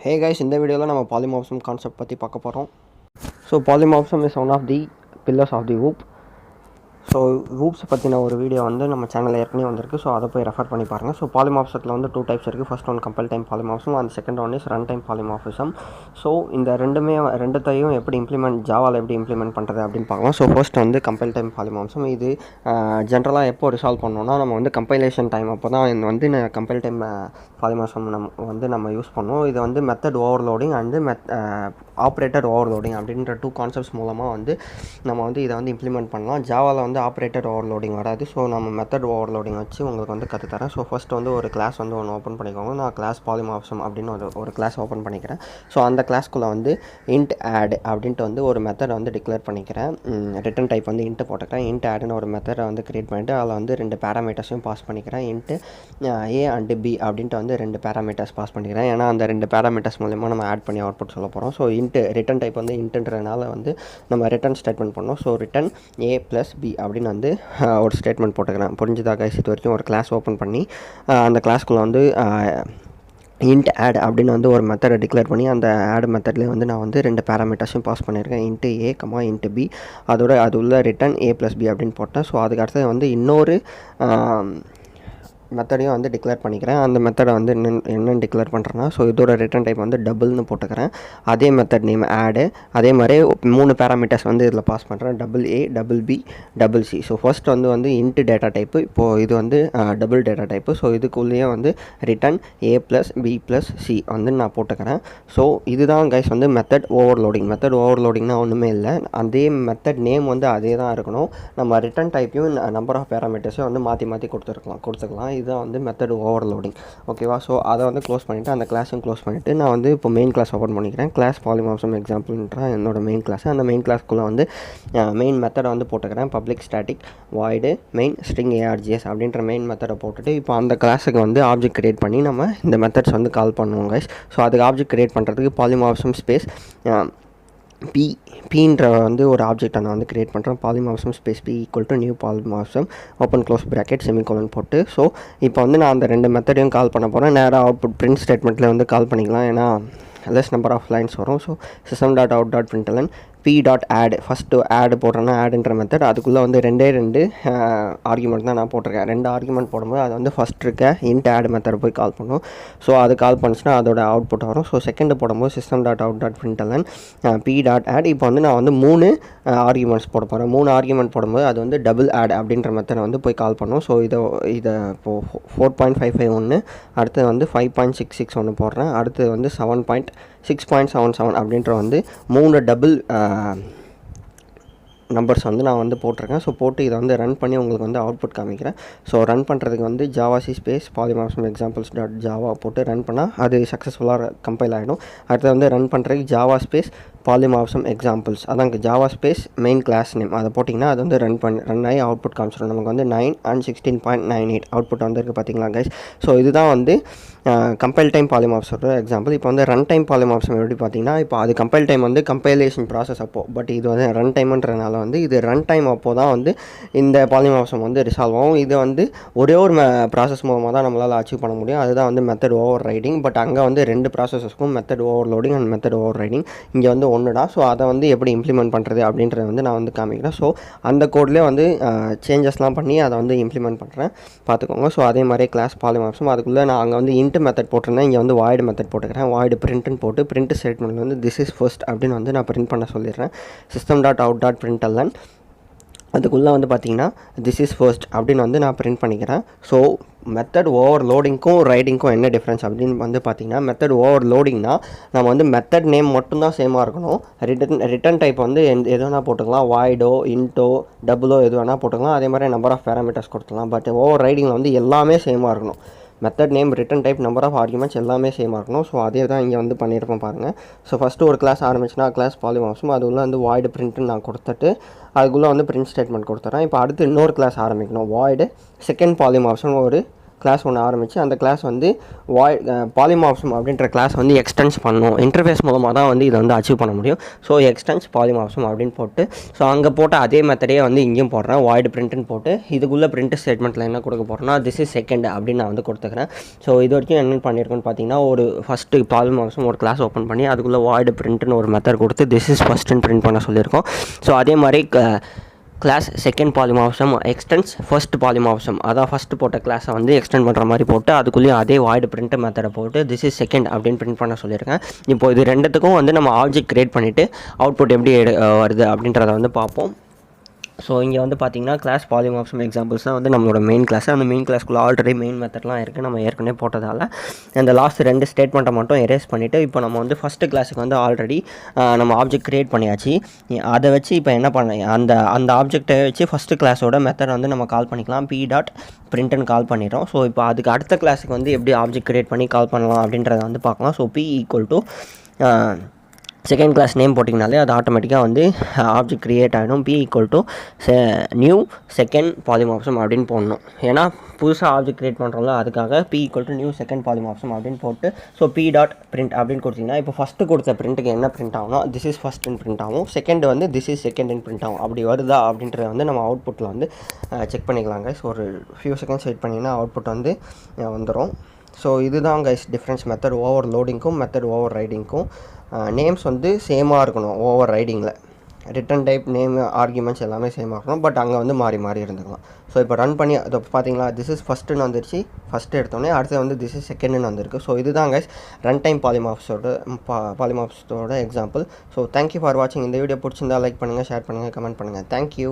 Hey guys, in this video we will polymorphism concept. So polymorphism is one of the pillars of the OOP. So OOPS பற்றின ஒரு video வந்து நம்ம சேனலில் ஏற்கனவே வந்திருக்கு. So அதை போய் ரெஃபர் பண்ணி பாருங்கள். ஸோ பாலிமார்ஃபிசத்தில் வந்து 2 டைப்ஸ் இருக்குது. First one compel time polymorphism and second one is run time polymorphism. So இந்த ரெண்டுத்தையும் எப்படி ஜாவாவில் எப்படி இம்ப்ளிமெண்ட் பண்ணுறது அப்படின்னு பார்க்கலாம். ஸோ ஃபர்ஸ்ட் வந்து கம்பல் டைம் பாலிமார்ஃபிசம். இது ஜென்ரலாக எப்போ ரிசால்வ் பண்ணோன்னா நம்ம வந்து கம்பைலேஷன் டைம் அப்போ தான் வந்து கம்பல் டைம் பாலிமார்ஃபிசம் நம்ம யூஸ் பண்ணுவோம். இது வந்து method overloading and operator overloading அப்படின்ற 2 கான்செப்ட்ஸ் மூலமாக வந்து நம்ம வந்து இதை வந்து இம்ப்ளிமெண்ட் பண்ணலாம். ஜாவாவில் வந்து ஆப்ரேட்டர் ஓவர்லோடிங் வராது. ஸோ நம்ம மெத்தட் ஓவர்லோடிங் வச்சு உங்களுக்கு வந்து கற்றுத்தரேன். ஸோ ஃபஸ்ட் வந்து ஒரு கிளாஸ் வந்து ஒன்று ஓப்பன் பண்ணிக்கோங்க. நான் கிளாஸ் பாலிமார்ஃபிசம் அப்படின்னு ஒரு கிளாஸ் ஓப்பன் பண்ணிக்கிறேன். ஸோ அந்த கிளாஸ்க்குள்ளே வந்து இன்ட் ஆட் அப்படின்ட்டு வந்து ஒரு மெத்தடை வந்து டிக்ளேர் பண்ணிக்கிறேன். ரிட்டன் டைப் வந்து இன்ட்டு போட்டுக்கிறேன். இன்ட் ஆடுன்னு ஒரு மெத்தடை வந்து க்ரியேட் பண்ணிவிட்டு அதில் வந்து 2 பேராமீட்டர்ஸையும் பாஸ் பண்ணிக்கிறேன். இன்ட்டு ஏ அண்டு பி அப்படின்ட்டு வந்து 2 பேராமீட்டர்ஸ் பாஸ் பண்ணிக்கிறேன். ஏன்னா அந்த 2 பேராமீட்டர்ஸ் மூலமாக நம்ம ஆட் பண்ணி அவுட்புட் சொல்ல போகிறோம். ஸோ இன்ட்டு ரிட்டன் டைப் வந்து இன்ட்டுன்றனால வந்து நம்ம ரிட்டன் ஸ்டேட்மெண்ட் பண்ணோம். So return A plus B அப்படின்னு வந்து ஒரு ஸ்டேட்மெண்ட் போட்டுக்கிறேன். புரிஞ்சுதா கைஸ்? இது வரைக்கும் ஒரு கிளாஸ் ஓப்பன் பண்ணி அந்த கிளாஸ்க்குள்ளே வந்து இன்ட் ஆட் அப்படின்னு வந்து ஒரு மெத்தடை டிக்ளேர் பண்ணி அந்த ஆட் மெத்தட்லேயே வந்து நான் வந்து 2 பேராமீட்டர்ஸும் பாஸ் பண்ணியிருக்கேன். இன்ட்டு ஏ இன்ட்டு பி அது உள்ள ரிட்டன் ஏ ப்ளஸ் பி அப்படின்னு போட்டேன். ஸோ அதுக்கு அடுத்தது வந்து இன்னொரு மெத்தடையும் வந்து டிக்ளேர் பண்ணிக்கிறேன். அந்த மெத்தடை வந்து என்னென்னு டிக்ளேர் பண்ணுறேன்னா, ஸோ இதோட ரிட்டன் டைப் வந்து டபுள்னு போட்டுக்கிறேன். அதே மெத்தட் நேம் ஆடு. அதே மாதிரி 3 பேராமீட்டர்ஸ் வந்து இதில் பாஸ் பண்ணுறேன். Double A, double B, double C. So first வந்து இன்ட்டு டேட்டா டைப்பு. இப்போது இது வந்து டபுள் டேட்டா டைப்பு. ஸோ இதுக்குள்ளேயே வந்து return A plus B plus C வந்து நான் போட்டுக்கிறேன். ஸோ இதுதான் கைஸ் வந்து மெத்தட் ஓவர்லோடிங். மெத்தட் ஓவர்லோடிங்னா ஒன்றுமே இல்லை. அதே மெத்தட் நேம் வந்து அதே தான் இருக்கணும். நம்ம ரிட்டன் டைப்பையும் நம்பர் ஆஃப் பேராமீட்டர்ஸையும் வந்து மாற்றி கொடுத்துக்கலாம். இதுதான் வந்து மெத்தட் ஓவர்லோடிங். ஓகேவா? ஸோ அதை வந்து க்ளோஸ் பண்ணிவிட்டு அந்த கிளாஸும் க்ளோஸ் பண்ணிவிட்டு நான் வந்து இப்போ மெயின் கிளாஸ் ஓப்பன் பண்ணிக்கிறேன். கிளாஸ் பாலிமார்ஃபிசம் எக்ஸாம்பிள்ன்ற என்னோட மெயின் கிளாஸ். அந்த மெயின் கிளாஸ்க்குள்ளே வந்து மெயின் மெத்தடை வந்து போட்டுக்கிறேன். Public static void main string ARGS அப்படின்ற மெயின் மெத்தடை போட்டுட்டு இப்போ அந்த கிளாஸுக்கு வந்து ஆப்ஜெக்ட் கிரியேட் பண்ணி நம்ம இந்த மெத்தட்ஸ் வந்து கால் பண்ணுவோம் கைஸ். ஸோ அதுக்கு ஆப்ஜெக்ட் கிரியேட் பண்ணுறதுக்கு பாலிமார்ஃபிசம் ஸ்பேஸ் பீன்ற வந்து ஒரு ஆப்ஜெக்டை நான் வந்து கிரியேட் பண்ணுறேன். Polymorphism space P equal to new polymorphism open close bracket semicolon போட்டு. ஸோ இப்போ வந்து நான் அந்த 2 மெத்தடையும் கால் பண்ண போகிறேன். நேராக அவுட்புட் பிரிண்ட் ஸ்டேட்மெண்ட்டில் வந்து கால் பண்ணிக்கலாம். ஏன்னா லெஸ் நம்பர் ஆஃப் லைன்ஸ் வரும். So system.out.println p.add first add போடுறேன்னா ஆடுன்ற மெத்தட். அதுக்குள்ளே வந்து 2 ஆர்குமெண்ட் தான் நான் போட்டிருக்கேன். 2 ஆர்குமெண்ட் போடும்போது அது வந்து ஃபஸ்ட் இருக்க இன்ட் ஆட் மெத்தட் போய் கால் பண்ணும். ஸோ அது கால் பண்ணிச்சுன்னா அதோட அவுட்புட் வரும். ஸோ செகண்ட் போடும்போது system.out.println p.add. இப்போ வந்து நான் வந்து 3 ஆர்குமெண்ட்ஸ் போட போகிறேன். 3 ஆர்குமெண்ட் போடும்போது அது வந்து டபுள் ஆட் அப்படின்ற மெத்தடை வந்து போய் கால் பண்ணும். ஸோ இதை இப்போது 4.55 ஒன்று, அடுத்து வந்து 5.66 ஒன்று போடுறேன். அடுத்து வந்து 6.77 அப்படின்ற வந்து 3 டபுள் நம்பர்ஸ் வந்து நான் வந்து போட்டிருக்கேன். ஸோ போட்டு இதை வந்து ரன் பண்ணி உங்களுக்கு வந்து அவுட்புட் காமிக்கிறேன். ஸோ ரன் பண்ணுறதுக்கு வந்து javac space polymorphism examples dot Java போட்டு ரன் பண்ணால் அது சக்ஸஸ்ஃபுல்லாக கம்பைல் ஆகிடும். அடுத்து வந்து ரன் பண்ணுறதுக்கு ஜாவா ஸ்பேஸ் பாலிமார்ஃபிசம் எக்ஸாம்பிள்ஸ் அதாங்க Java space main clause name அதை போட்டிங்கன்னா அது வந்து ரன் ஆகி அவுட்புட் காமிச்சிடும். நமக்கு வந்து 9 and 16.98 அவுட்புட் வந்துருக்கு. பார்த்தீங்களா கைஸ்? ஸோ இதுதான் வந்து கம்பைல் டைம் பாலிமார்ஃபிசம் எக்ஸாம்பிள். இப்போ வந்து ரன் டைம் பாலிமார்ஃபிசம் எப்படி பார்த்தீங்கன்னா, இப்போ அது கம்பைல் டைம் வந்து கம்பைலேஷன் ப்ராசஸ் அப்போது, பட் இது வந்து ரன் டைம்ன்றனால வந்து இது ரன் டைம் அப்போது தான் வந்து இந்த பாலிமார்ஃபிசம் வந்து ரிசால்வ் ஆகும். இது வந்து ஒரே ஒரு ப்ராசஸ் மூலமாக தான் நம்மளால் அச்சீவ் பண்ண முடியும். அதுதான் வந்து மெத்தட் ஓவர் ரைடிங். பட் அங்கே வந்து 2 ப்ராசஸஸ்க்கும் method overloading and method overriding. இங்கே வந்து ஒன்றுடா. ஸோ அதை வந்து எப்படி இம்ப்ளிமெண்ட் பண்ணுறது அப்படின்றத வந்து நான் வந்து காமிக்கிறேன். ஸோ அந்த கோட்லேயே வந்து சேஞ்சஸ்லாம் பண்ணி அதை வந்து இம்ப்ளிமெண்ட் பண்ணுறேன், பார்த்துக்கோங்க. ஸோ அதே மாதிரி கிளாஸ் பாலிமார்ஃபிசம் அதுக்குள்ளே நான் அங்கே வந்து இன்ட் மெத்தட் போட்டிருந்தேன். இங்கே வந்து வாய்டு மெத்தட் போட்டுக்கிறேன். வாய்டு பிரிண்ட்னு போட்டு பிரிண்ட் ஸ்டேட்மெண்ட் வந்து திஸ் இஸ் ஃபர்ஸ்ட் அப்படின்னு வந்து நான் பிரிண்ட் பண்ண சொல்லிடுறேன். system.out.println அதுக்குள்ளே வந்து பார்த்திங்கன்னா திஸ் இஸ் ஃபர்ஸ்ட் அப்படின்னு வந்து நான் பிரிண்ட் பண்ணிக்கிறேன். ஸோ மெத்தட் ஓவர்லோடிங்க்கும் ரைடிங்க்கும் என்ன டிஃப்ரென்ஸ் அப்படின்னு வந்து பார்த்திங்கன்னா, மெத்தட் ஓவர்லோடிங்னா நம்ம வந்து மெத்தட் நேம் மட்டும்தான் சேமாக இருக்கணும். ரிட்டன் டைப் வந்து எது வேணால் போட்டுக்கலாம். வாய்டோ இன்ட்டோ டபுளோ எது வேணால் போட்டுக்கலாம். அதே மாதிரி நம்பர் ஆஃப் பேராமீட்டர்ஸ் கொடுத்துக்கலாம். பட் ஓவர் ரைடிங்கில் வந்து எல்லாமே சேமாக இருக்கணும். Method name, return type, number of arguments எல்லாமே சேமாக இருக்கணும். ஸோ அதே தான் இங்கே வந்து பண்ணியிருப்போம் பாருங்கள். ஸோ ஃபஸ்ட்டு ஒரு கிளாஸ் ஆரம்பிச்சுன்னா கிளாஸ் பாலிமார்ஃபிசம் அதுக்குள்ளே வந்து வாய்டு பிரிண்ட்னு நான் கொடுத்துட்டு அதுக்குள்ளே வந்து பிரிண்ட் ஸ்டேட்மெண்ட் கொடுத்துறேன். இப்போ அடுத்து இன்னொரு கிளாஸ் ஆரம்பிக்கணும். வாய்டு செகண்ட் பாலிமார்ஃபிசம் ஒரு கிளாஸ் ஒன்று ஆரம்பித்து அந்த கிளாஸ் வந்து பாலிமார்ஃபிசம் அப்படின்ற கிளாஸ் வந்து எக்ஸ்டென்ஸ் பண்ணணும். இன்டர்ஃபேஸ் மூலமாக தான் வந்து இதை வந்து அச்சீவ் பண்ண முடியும். ஸோ எக்ஸ்டென்ஸ் பாலிமார்ஃபிசம் அப்படின்னு போட்டு ஸோ அங்கே போட்ட அதே மெத்தடே வந்து இங்கேயும் போடுறேன். வாய்டு பிரிண்ட்னு போட்டு இதுக்குள்ளே பிரிண்ட் ஸ்டேட்மெண்ட்டில் என்ன கொடுக்க போகிறேன்னா திஸ் இஸ் செகண்ட் அப்படின்னு நான் வந்து கொடுத்துக்கிறேன். ஸோ இது வரைக்கும் என்ன பண்ணியிருக்கேன்னு பார்த்தீங்கன்னா ஒரு ஃபஸ்ட்டு பாலிமார்ஃபிசம் ஒரு கிளாஸ் ஓப்பன் பண்ணி அதுக்குள்ளே வாய்டு பிரிண்ட்னு ஒரு மெத்தட் கொடுத்து திஸ் இஸ் ஃபஸ்ட்டுன்னு பிரிண்ட் பண்ண சொல்லியிருக்கோம். ஸோ அதே மாதிரி class second polymorphism extends first polymorphism அதான் ஃபஸ்ட்டு போட்ட கிளாஸை வந்து எக்ஸ்டெண்ட் பண்ணுற மாதிரி போட்டு அதுக்குள்ளேயும் அதே வாய்டு பிரிண்ட் மெத்தடை போட்டு திஸ் இஸ் செகண்ட் அப்படின்னு பிரிண்ட் பண்ண சொல்லியிருக்கேன். இப்போ இது ரெண்டுத்துக்கும் வந்து நம்ம ஆப்ஜெக்ட் கிரியேட் பண்ணிவிட்டு அவுட்புட் எப்படி வருது அப்படின்றத வந்து பார்ப்போம். ஸோ இங்கே வந்து பார்த்திங்கன்னா கிளாஸ் பாலிமார்ஃபிசம் எக்ஸாம்பிள்ஸ் தான் வந்து நம்மளோட மெயின் கிளாஸ். அந்த மெயின் கிளாஸ்க்குள்ளே ஆல்ரெடி மெயின் மெத்தட்லாம் இருக்குது, நம்ம ஏற்கனவே போட்டதால் அந்த லாஸ்ட் 2 ஸ்டேட்மெண்ட்டை மட்டும் எரேஸ் பண்ணிவிட்டு இப்போ நம்ம வந்து ஃபஸ்ட்டு கிளாஸுக்கு வந்து ஆல்ரெடி நம்ம ஆப்ஜெக்ட் க்ரியேட் பண்ணியாச்சு. அதை வச்சு இப்போ என்ன பண்ண அந்த ஆப்ஜெக்டை வச்சு ஃபஸ்ட்டு கிளாஸோட மெத்தட் வந்து நம்ம கால் பண்ணிக்கலாம். p.printன்னு கால் பண்ணிடுறோம். ஸோ இப்போ அதுக்கு அடுத்த கிளாஸுக்கு வந்து எப்படி ஆப்ஜெக்ட் க்ரியேட் பண்ணி கால் பண்ணலாம் அப்படின்றத வந்து பார்க்கலாம். So p = second class name போட்டிங்கனாலே அது ஆட்டோமேட்டிக்காக வந்து ஆப்ஜெக்ட் க்ரியேட் ஆகிடும். p = நியூ செகண்ட் பாலிமார்ஃபிசம் அப்படின்னு போடணும். ஏன்னா புதுசாக ஆப்ஜெக்ட் க்ரியேட் பண்ணுறோம்ல அதுக்காக p = நியூ செகண்ட் பாலிமார்ஃபிசம் அப்படின்னு போட்டு ஸோ p.print அப்படின்னு கொடுத்திங்கன்னா இப்போ ஃபஸ்ட்டு கொடுத்த பிரிண்ட்டுக்கு என்ன பிரிண்ட் ஆகும்னா திஸ் இஸ் ஃபஸ்ட்டுன்னு பிரிண்ட் ஆகும். செகண்ட் வந்து திஸ் இஸ் செகண்ட்னு பிரிண்ட் ஆகும். அப்படி வருதா அப்படின்றத வந்து நம்ம அவுட்புட்டில் வந்து செக் பண்ணிக்கலாங்க. ஸோ ஒரு ஃபியூ செகண்ட்ஸ் வெயிட் பண்ணிங்கன்னா அவுட்புட் வந்து வந்துடும். ஸோ இதுதான் கைஸ் டிஃப்ரென்ஸ் மெத்தட் ஓவர் லோடிங்க்கும் மெத்தட் ஓவர் ரைடிங்க்கும். நேம்ஸ் வந்து சேமாக இருக்கணும். ஓவர் ரைடிங்கில் ரிட்டன் டைப் நேம் ஆர்குமெண்ட்ஸ் எல்லாமே சேமாக இருக்கணும். பட் அங்கே வந்து மாறி மாறி இருந்துக்கலாம். ஸோ இப்போ ரன் பண்ணி அதை பார்த்தீங்களா திஸ் இஸ் ஃபஸ்ட்டுன்னு வந்துருச்சு. ஃபஸ்ட்டு எடுத்தோடனே அடுத்து வந்து திஸ் இஸ் செகண்டுன்னு வந்திருக்கு. ஸோ இதுதான் கைஸ் ரன் டைம் பாலிமார்ஃபிசத்தோட எக்ஸாம்பிள். ஸோ தேங்க்யூ ஃபார் வாட்சிங். இந்த வீடியோ பிடிச்சிருந்தா லைக் பண்ணுங்கள், ஷேர் பண்ணுங்கள், கமெண்ட் பண்ணுங்கள். தேங்க்யூ.